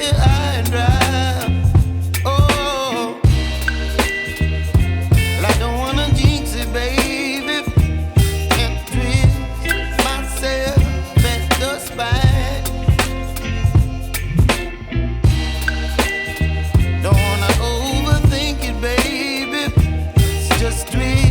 high and dry. Oh, well, I don't wanna jinx it, baby, and twist myself at the spine. Don't wanna overthink it, baby. It's just twist.